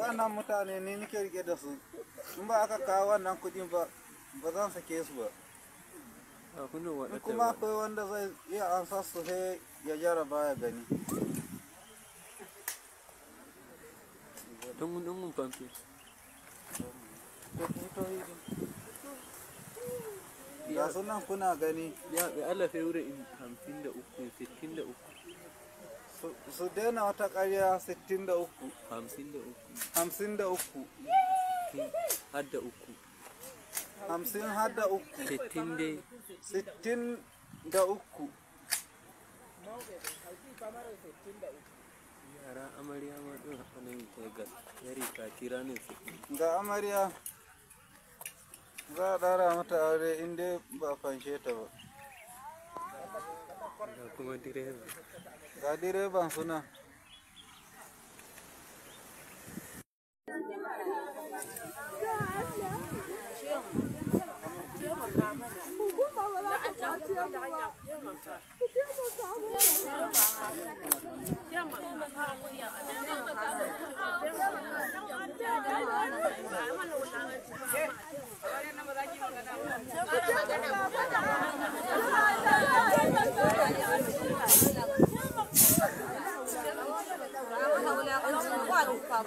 wannan mutane ne nake rike da su, in ba aka kawo wannan kudin ba zan sake su ba. Kuma akwai wanda zai iya ansa su sai ya jaraba ya gani. Tunggu pampi. Ga sunan kuna gani. Ya Allah sai wurin 53 63. Su daina wata ƙarya 63. 53. 53. Hadda uku. 50 hadda uku. 60 dai. 63. Yara amarya ma ɗin hannun ga yari kira ne su. Ga amarya za a ɗara mata aure in dai ba fanshe ta ba. Ga kuma direba. Ga direban suna.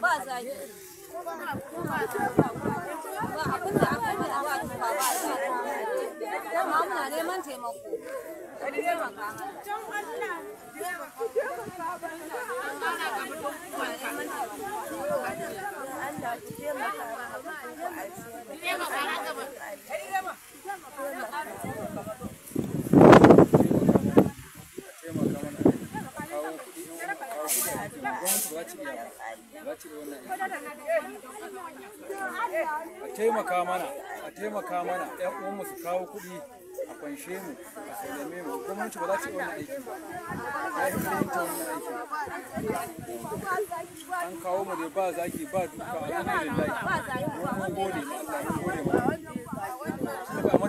Ba zaki ba abin da aka yi ba tufa ba zaki dama muna neman taimako a taimaka mana ƴan uwanmu su kawo kuɗi a fanshe mu a sallame mu gwamnati ba za ta yi wannan aiki ba ya yi yin ta wannan aiki an kawo mu dai ba zaki ba duka alhamdulillah mun gode ma Allah mun gode ma